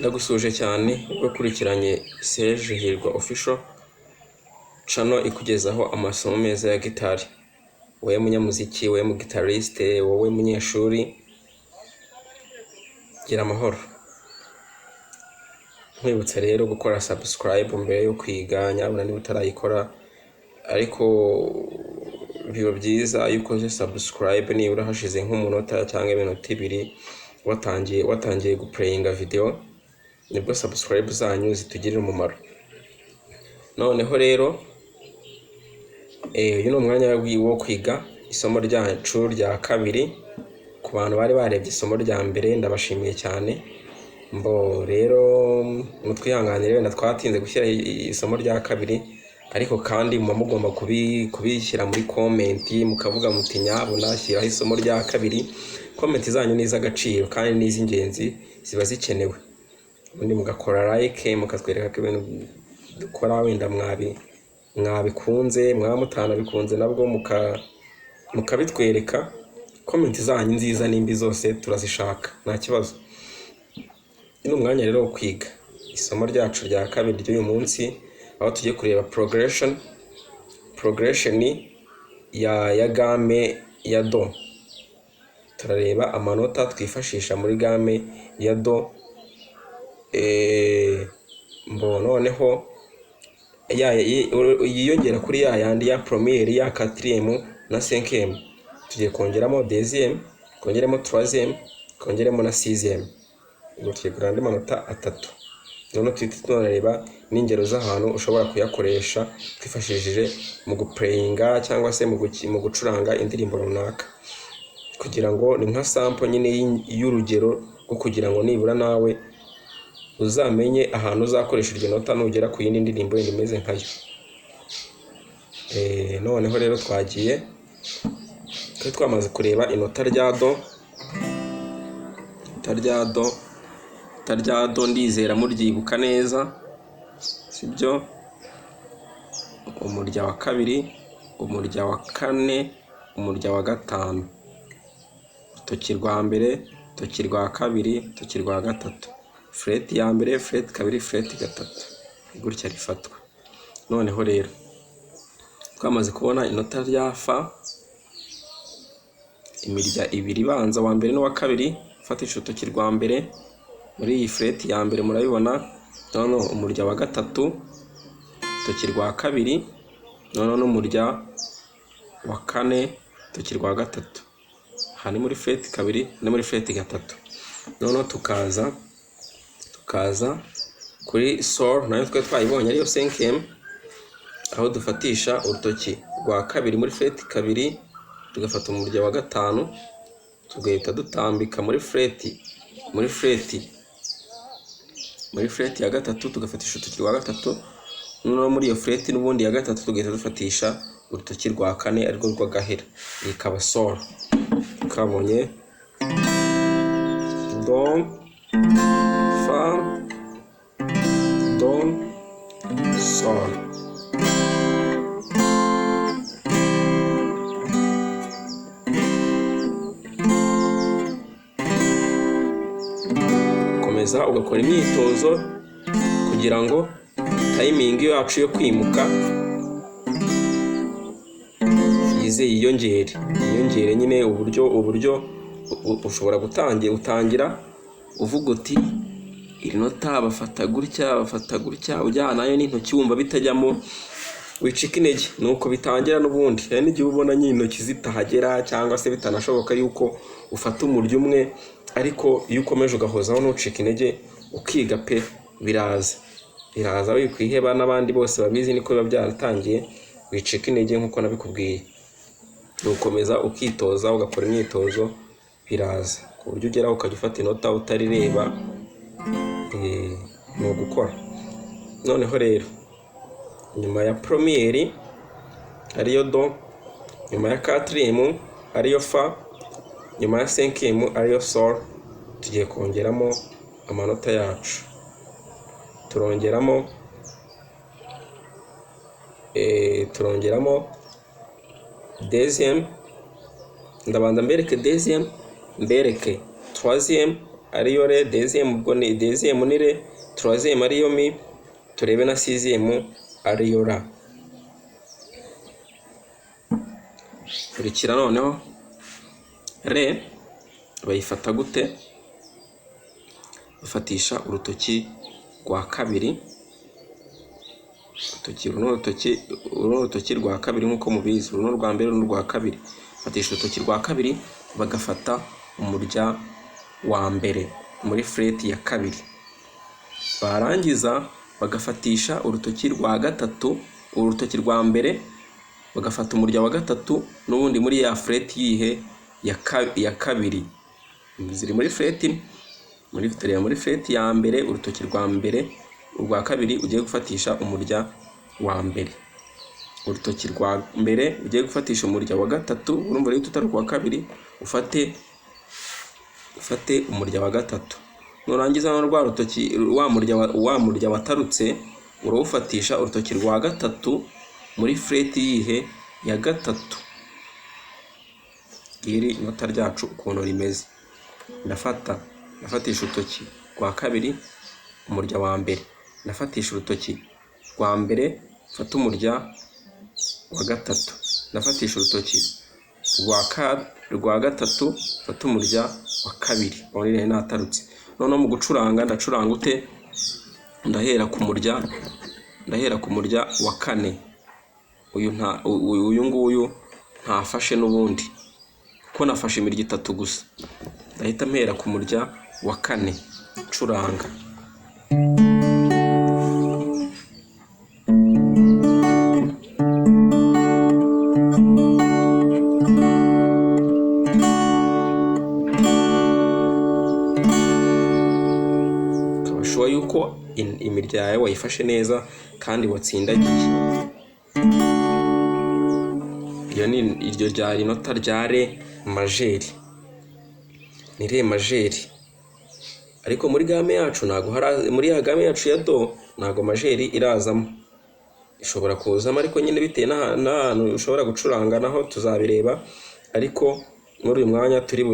Ndagusuje cyane bakurikiranye Serge Hirwa Official channel ikugezaho amasomo meza ya gitari. Wowe munyamuziki, wowe mu guitariste, wowe munyeshuri, gira amahoro. Nkwibutsa rero gukora subscribe mbere yo kwiga, nyabuna niba utarayikora, ariko biba byiza iyo ukoze subscribe nibura hashize nk'umunota cyangwa iminota 2 watangiye guplayinga video, nibwo subscribe zanyu zitugirira umumaro. Noneho rero uyu ni umwanya wo kwiga isomo ryacu rya kabiri. Ku bantu bari barebye isomo rya mbere ndabashimiye cyane. Mbo rero mutwihanganire wenda twatinze gushyira isomo rya kabiri, ariko kandi mugomba kubishyira muri comment mukavuga muti nyabuna shyiraho isomo rya kabiri. Comment zanyu ni iz'agaciro kandi ni iz'ingenzi, ziba zikenewe. Ubundi mugakora like, mukatwereka ko ibintu dukora wenda mwabikunze, mutanabikunze nabwo mukabitwereka. Comment zanyu nziza nimbi zose turazishaka, nta kibazo. Ino umwanya rero wo kwiga isomo ryacu rya kabiri ry'uyu munsi, aho tugiye kureba progression ya game ya do. Turareba amanota twifashisha muri game ya do. Noneho yiyongera kuri yandi ya première, ya quatrième na cinquième. Tugiye kongeramo deuxième, kongeramo troisième, kongeramo na sixième. Ubwo tugiye kureba andi manota 3. Noneho tunareba n'ingero z'ahantu ushobora kuyakoresha twifashishije mu guplayinga cyangwa se mu gucuranga indirimbo runaka, kugira ngo ni nka sample nyine y'urugero rwo kugira ngo nibura nawe uzamenye ahantu uzakoresha iryo nota nugera ku yindi ndirimbo yindi imeze nkayo. Noneho rero twamaze kureba inota rya do, ndizera muryibuka neza, sibyo? Umurya wa kabiri, umurya wa kane, umurya wa gatanu, urutoki rwa mbere, urutoki rwa kabiri, urutoki rwa gatatu, fret ya mbere, fret kabiri, fret gatatu, gutya rifatwa. Noneho rero twamaze kubona inota rya fa, imirya ibiri ibanza, wa mbere n'uwa kabiri, fatisha urutoki rwa mbere muri iyi fret ya mbere, murabibona. Noneho umurya wa gatatu, urutoki rwa kabiri, noneho n'umurya wa kane, urutoki rwa gatatu. Aha ni muri fret kabiri no muri fret gatatu. Noneho tukaza kuri sol, nayo twayibonye ariyo cinquième, aho dufatisha urutoki rwa kabiri muri fret kabiri, tugafata umurya wa gatanu, tugahita dutambika muri fret ya gatatu, tugafatisha urutoki rwa gatatu. Noneho muri iyo fret n'ubundi ya gatatu tugahita dufatisha urutoki rwa kane arirwo rw'agahera, ikaba sol. Tukabonye do, fa, do, sol. Komeza ugakora imyitozo kugira ngo timing yacu yo kwimuka yiyongere nyine. Uburyo ushobora utangira uvuga uti iri nota bafata gutya ujyana nayo n'intoki wumva bitajyamo, wicika intege. Nuko bitangira n'ubundi. Hari n'igihe ubona n'intoki zitahagera cyangwa se bitanashoboka yuko ufata umurya umwe, ariko iyo ukomeje ugahozaho ntucika intege ukiga pe, biraza wikwiheba. N'abandi bose babizi niko biba byaratangiye, wicika intege nkuko nabikubwiye. Ukomeza ukitoza, ugakora imyitozo, biraza ku buryo ugeraho ukajya ufata inota utarireba. Ni ugukora. Noneho rero nyuma ya première ariyo do, nyuma ya quatrième ariyo fa, nyuma ya cinquième ariyo sol, tugiye kongeramo amanota yacu. Turongeramo deuxième, ndabanza mbereke deuxième, mbereke troisième, ariyo re, deuxième ubwo ni deuxième ni re, troisième ariyo mi, turebe na sixième ariyo ra. Kurikira noneho re bayifata gute? Bafatisha urutoki rwa kabiri, urutoki rwa kabiri nk'uko mubizi, uruno rwa mbere n'urwa kabiri. Bafatisha urutoki rwa kabiri bagafata umurya wa mbere muri fret ya kabiri, barangiza bagafatisha urutoki rwa gatatu, urutoki rwa mbere bagafata umurya wa gatatu n'ubundi muri ya fret yihe ya kabiri. Ziri muri fret, muri fret ya mbere, urutoki rwa mbere, urwa kabiri ugiye gufatisha umurya wa mbere, urutoki rwa mbere ugiye gufatisha umurya wa gatatu, urumva rero tutari kwa kabiri, ufate umurya wa gatatu. Nurangiza no rwa rutoki wa murya watarutse urawufatisha urutoki rwa gatatu muri fret yihe ya gatatu. Iri inota ryacu ukuntu rimeze. Ndafatisha urutoki rwa kabiri umurya wa mbere, ndafatisha urutoki rwa mbere fata umurya wa gatatu, ndafatisha urutoki rwa gatatu fata umurya wa kabiri. Urire natarutse. None mu gucuranga ndacuranga ute? Ndahera ku murya wa kane. Uyu nguyu ntafashe n'ubundi kuko nafashe imirya itatu gusa. Ndahita mpera ku murya wa kane curanga. Kabashoboye yuko imirya yawe wayifashe neza kandi watsindagiye. Iryo ryari inota rya re majeri, ni re majeri. Ariko muri game yacu muri ya game yacu ya do ntago majeri irazamo. Ishobora kuzamo ariko nyine bitewe n'ahantu ushobora gucuranga naho tuzabireba. Ariko muri uyu mwanya turi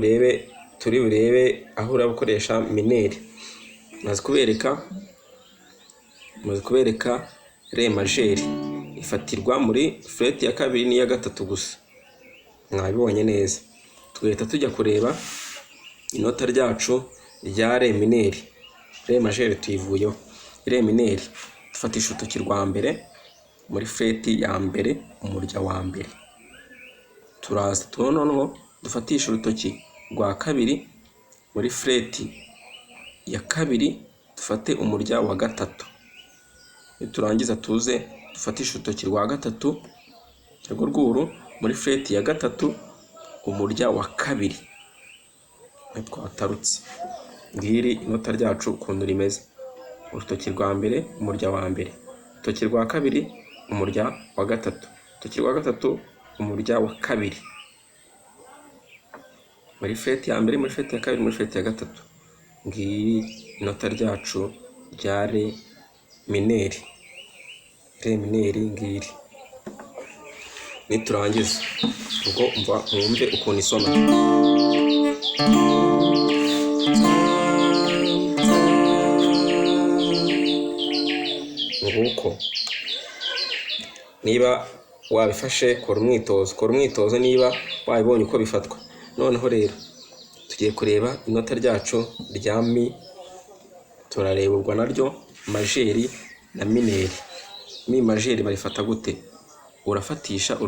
burebe aho urabukoresha mineri. Maze kubereka re majeri ifatirwa muri fret ya kabiri n'iya gatatu gusa. Mwabibonye neza. Tugahita tujya kureba inota ryacu rya re mineri. Re majeri tuyivuyeho. Re mineri dufatisha urutoki rwa mbere muri fret ya mbere umurya wa mbere. Turaza noneho dufatisha urutoki rwa kabiri muri fret ya kabiri dufate umurya wa gatatu. Turangiza tuze dufatisha urutoki rwa gatatu rw'urwuru muri fret ya gatatu umurya wa kabiri. Twatarutse. Ngiri inota ryacu ukuntu rimeze. Urutoki rwa mbere umurya wa mbere, urutoki rwa kabiri umurya wa gatatu, urutoki rwa gatatu umurya wa kabiri muri fret ya mbere, muri fret ya kabiri, muri fret ya gatatu. Ngiri inota ryacu rya re mineri. Re mineri ngiri. Niturangiza ubwo mwumve ukuntu isoma. Nguko niba wabifashe kora umwitozo niba wabibonye uko bifatwa. Noneho rero tugiye kureba inota ryacu rya mi. Turareba ubwo naryo majeri na mineri. Mi majeri barifata gute? Urafatisha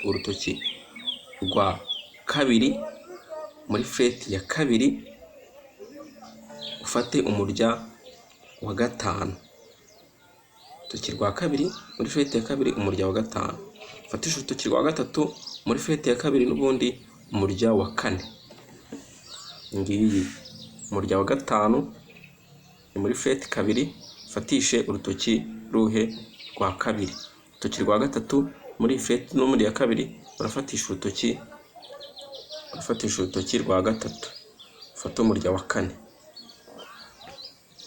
urutoki rwa kabiri muri fret ya kabiri ufate umurya wa gatanu. Urutoki rwa kabiri muri fret ya kabiri umurya wa gatanu. Fatisha urutoki rwa gatatu muri fret ya kabiri n'ubundi umurya wa kane. Ngiyi umurya wa gatanu ni muri fret kabiri. Fatishe urutoki ruhe rwa kabiri. Urutoki rwa gatatu muri fret no muri ya kabiri urafatisha urutoki rwa gatatu. Fata umurya wa kane.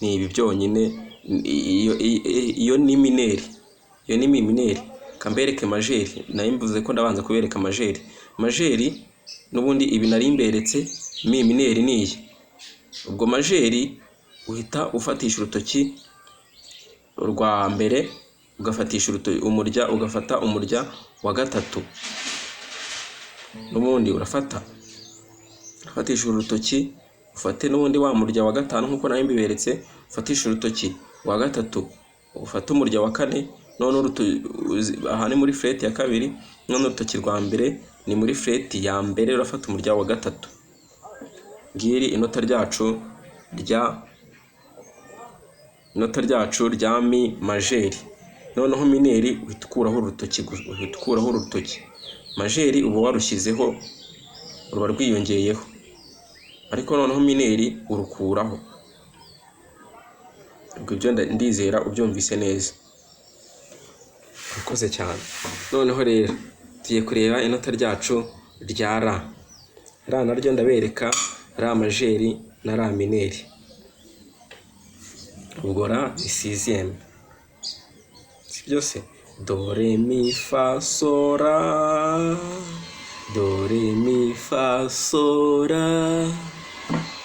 Ni ibi byonyine. Iyo ni mineri. Iyo ni mi mineri. Kambereke majeri. Nayo mvuze ko ndabanza kubereka majeri. Majeri n'ubundi ibi nari mberetse mi mineri ni iyi. Ubwo majeri uhita ufatisha urutoki rwa mbere ugafatisha umurya, ugafata umurya wa gatatu. N'ubundi ufatisha urutoki, ufate n'ubundi wa murya wa gatanu nkuko nayo mbiberetse, ufatisha urutoki wa gatatu, ufate umurya wa kane, none aha ni muri fret ya kabiri, none urutoki rwa mbere ni muri fret ya mbere, urafata umurya wa gatatu. Ngiri inota ryacu rya mi majeri. Noneho mineri uhita ukuraho urutoki, majeri uba warushyizeho, ruba rwiyongeyeho, ariko noneho mineri urukuraho. Ubwo ibyo ndizera ubyumvise neza. Urakoze cyane. Noneho rero tugiye kureba inota ryacu rya ra. Ra naryo ndabereka ra majeri na ra mineri. Ubwo ra ni 6e, si byose? Do re mi fa so ra, do re mi fa so ra.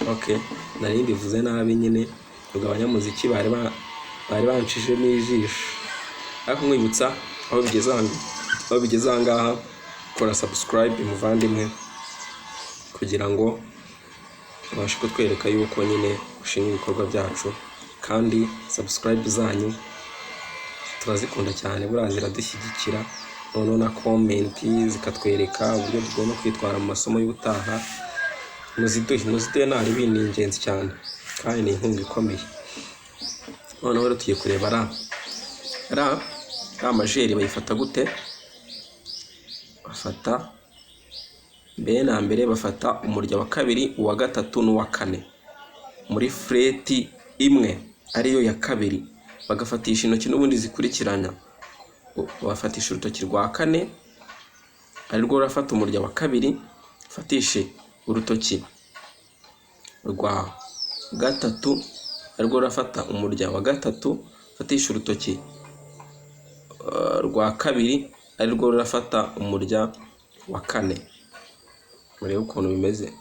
Okay, nari mbivuze nabi nyine, ubwo abanyamuziki bari bancije n'ijisho. Ariko nkwibutsa aho bigeze aha ngaha, kora subscribe muvandimwe, kugira ngo ubashe kutwereka yuko nyine ushima ibikorwa byacu, kandi subscribe zanyu turazikunda cyane, buriya ziradushyigikira. Noneho na comment zikatwereka uburyo tugomba kwitwara mu masomo y'ubutaha. Muziduhe nari ibintu ingenzi cyane, kandi ni inkunga ikomeye. Noneho rero tugiye kureba ra majeri bayifata gute? Bafata mbere na mbere, bafata umurya wa kabiri, uwa gatatu n'uwa kane muri fret imwe ariyo ya kabiri, bagafatisha intoki n'ubundi zikurikirana. Bafatisha urutoki rwa kane ari rwo rafata umurya wa kabiri, fatishe urutoki rwa gatatu ari rwo rafata umurya wa gatatu, fatisha urutoki rwa kabiri ari rwo rafata umurya wa kane. Murebe ukuntu bimeze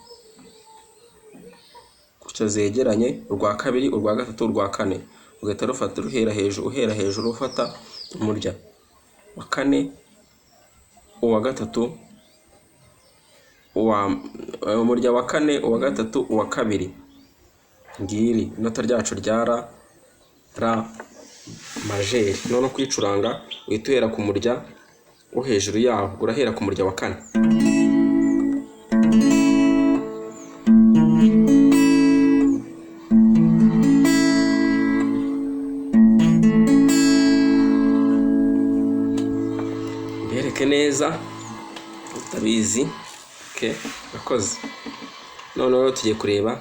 gutya, zegeranye, urwa kabiri, urwa gatatu, urwa kane, ugahita rufata uhera hejuru, ufata umurya wa kane, uwa gatatu, umurya wa kane, uwa gatatu, uwa kabiri. Ngiri inota ryacu rya ra majeri. None kwicuranga uhita uhera ku murya wo hejuru yaho, urahera ku murya wa kane. Mbereke neza utabizi. Okay, urakoze. Noneho tugiye kureba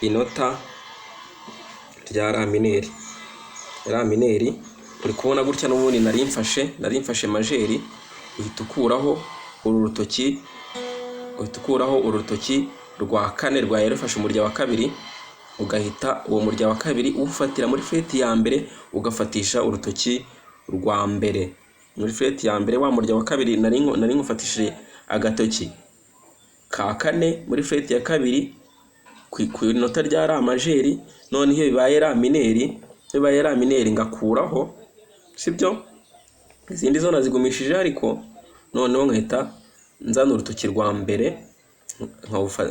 inota rya ra mineri. Ra mineri uri kubona gutya, n'ubundi nari mfashe majeri, uhita ukuraho urutoki rwa kane rwaye rufashe umurya wa kabiri, ugahita uwo murya wa kabiri ufatira muri fret ya mbere, ugafatisha urutoki rwa mbere muri fret ya mbere. Wa murya wa kabiri nari ngufatishije agatoki ka kane muri fret ya kabiri ku inota rya ra majeri. None iyo bibaye ra mineri ngakuraho, sibyo? Izindi zo nazigumishije, ariko noneho nkahita nzana urutoki rwa mbere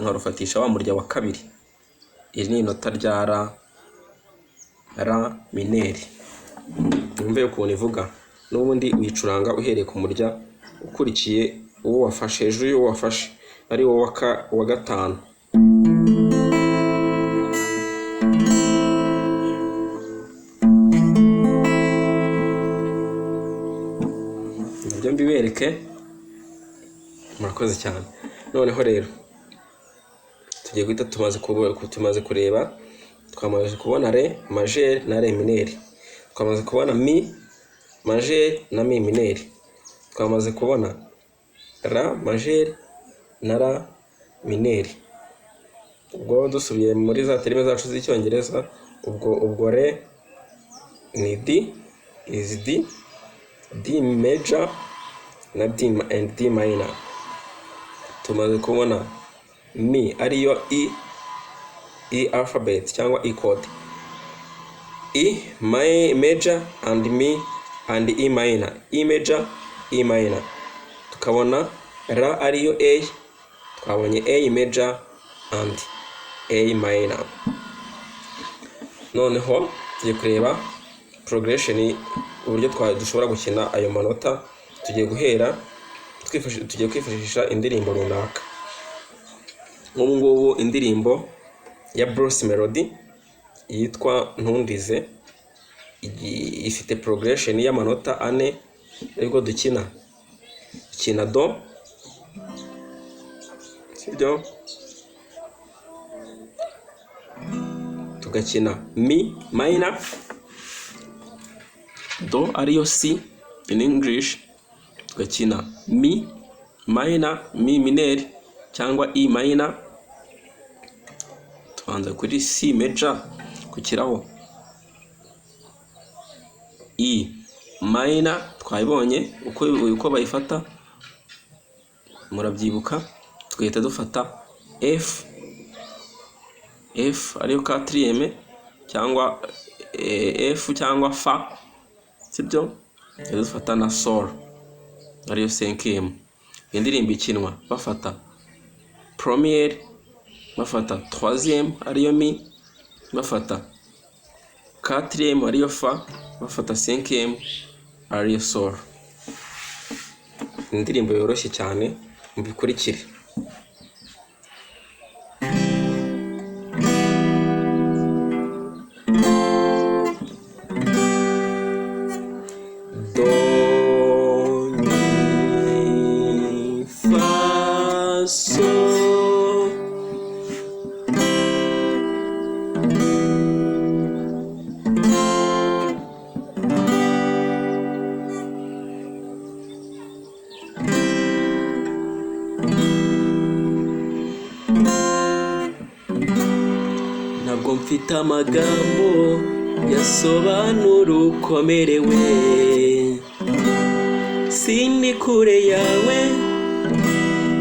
nkarufatisha wa murya wa kabiri. Iri ni inota rya ra mineri. Mwumve ukuntu ivuga. N'ubundi wicuranga uhereye ku murya ukurikiye uwo wafashe, hejuru y'uwo wafashe ari wo wa gatanu. Nabyo mbibereke. Murakoze cyane. Noneho rero tugiye guhita tumaze kureba, twamaze kubona re majeri na re mineri, twamaze kubona mi majeri na mi mineri, twamaze kubona ra majeri na ra mineri. Ubwo dusubiye muri za terime zacu z'icyongereza, ubwo re ni D is D major na D and D minor. Tumaze kubona mi ariyo e alphabet cyangwa e code, E major and mi and E minor, E major, E minor. Tukabona ra ariyo A, twabonye A major and A minor. Noneho tugiye kureba progression uburyo dushobora gukina ayo manota. Tugiye kwifashisha indirimbo runaka. Nk'ubu ngubu indirimbo ya Bruce Melody yitwa Ntundize ifite progression y'amanota 4, ariko dukina do, sibyo, tugakina mi minor, do ariyo C in English, tugakina mi minor, mi minor cyangwa E minor, tubanza kuri C major kukiraho E minor, twabibonye uko bayifata murabyibuka. Tugahita dufata F ariyo 4ème cyangwa F cyangwa fa, sibyo, dufata na sol ariyo 5ème. Indirimbo ikinwa bafata première, bafata 3ème ariyo mi, bafata 4ème ariyo fa, bafata 5ème ariyo sol. Indirimbo yoroshye cyane, mubikurikire. Do mi fa sol, ntabwo mfite amagambo yasobanura uko merewe, sindi kure yawe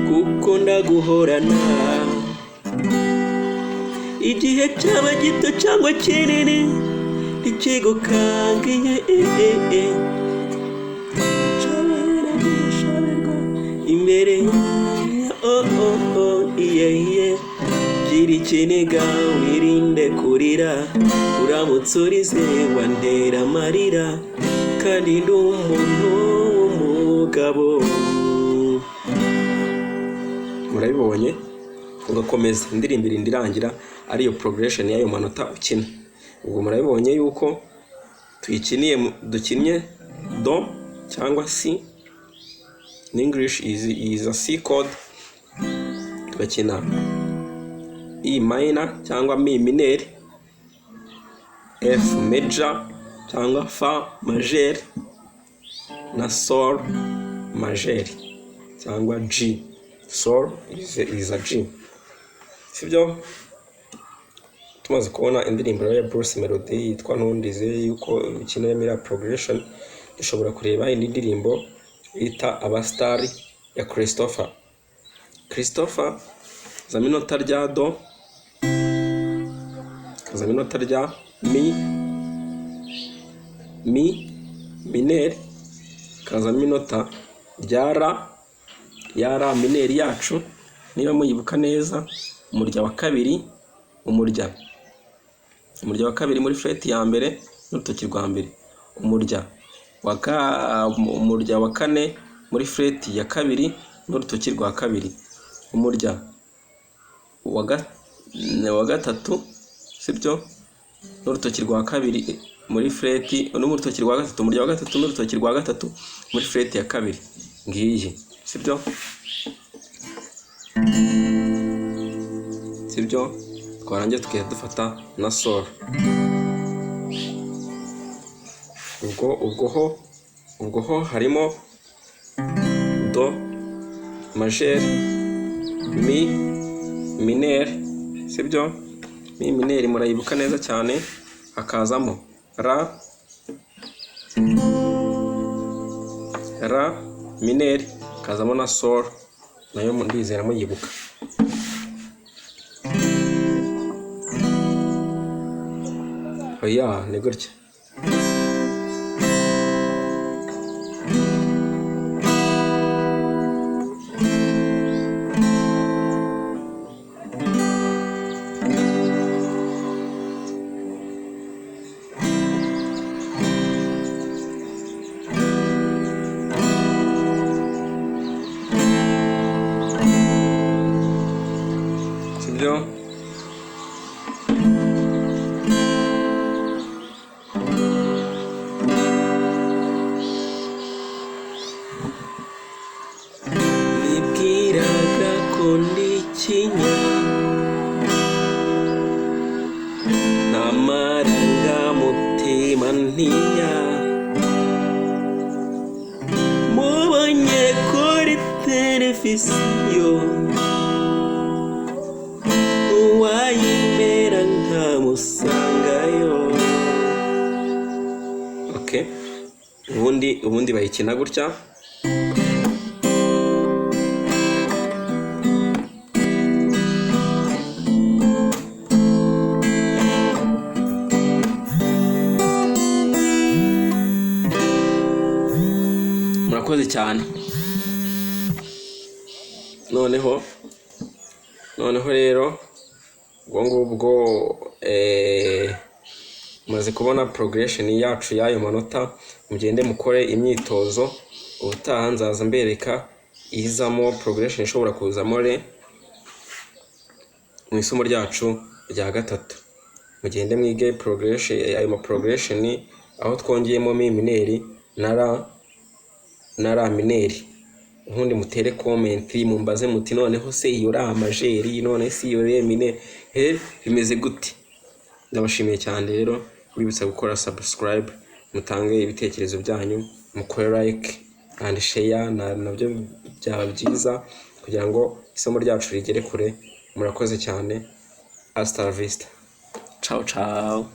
kuko ndaguhorana, igihe cyaba gito cyangwa kinini ntikigukangiye, imbere gira ikiniga wirinde kurira, uramutse urize wantera amarira, kandi ndi umuntu w'umugabo. Murabibonye, ugakomeza indirimbo irindi irangira ariyo progression y'ayo manota ukina. Ubwo murabibonye yuko dukinnye do cyangwa C, in English is a C chord, tugakina E minor cyangwa mi minor, F major cyangwa fa majeur, na sol majeur cyangwa G. Sol is a G, sibyo. Tumaze kubona indirimbo ya Bruce Melody yitwa Ntundize yuko imikino ya progression, dushobora kureba indi ndirimbo bita abasitar ya Christopher za minota rya do, za minota rya mi minor, kaza minota rya ra minor yacu, niba muyibuka neza, umurya wa kabiri, umurya wa kabiri muri fret ya mbere n'urutoki rwa mbere, umurya wa kane muri fret ya kabiri n'urutoki rwa kabiri, umurya wa gatatu, sibyo, n'urutoki rwa kabiri muri fret, n'urutoki rwa gatatu, umurya wa gatatu n'urutoki rwa gatatu muri fret ya kabiri, ngiyi, sibyo, twarangiye tukahita dufata na sol. ubwo ho harimo do majeur, mi mineur, sibyo, mi mineur murayibuka neza cyane, hakazamo ra mineur, hakazamo na sol, nayo ndizera muyibuka. oya ni gutya. Sibyo? Nibwiraga ko ndi ikinya, n'amarangamutima ntinya, mubonye kuri televiziyo, uwayimera nkamusangayo. Okay, ubundi bayikina gutya. Murakoze cyane. Noneho rero ubwo ngubwo maze kubona progression yacu y'ayo manota, mugende mukore imyitozo. Ubutaha nzaza mbereka izamo progression ishobora kuzamo re mu isomo ryacu rya gatatu. Mugende mwige progression, ayo progression aho twongeyemo mi mineri na ra mineri. Ubundi mutere comment mumbaze muti noneho se iyo ra majeri, none se iyo re mineri bimeze gute. Ndabashimiye cyane rero, uributsa gukora subscribe, mutange ibitekerezo byanyu, mukore like and share, nabyo byaba byiza kugira ngo isomo ryacu rigere kure. Murakoze cyane. Hasta la vista. Ciao ciao.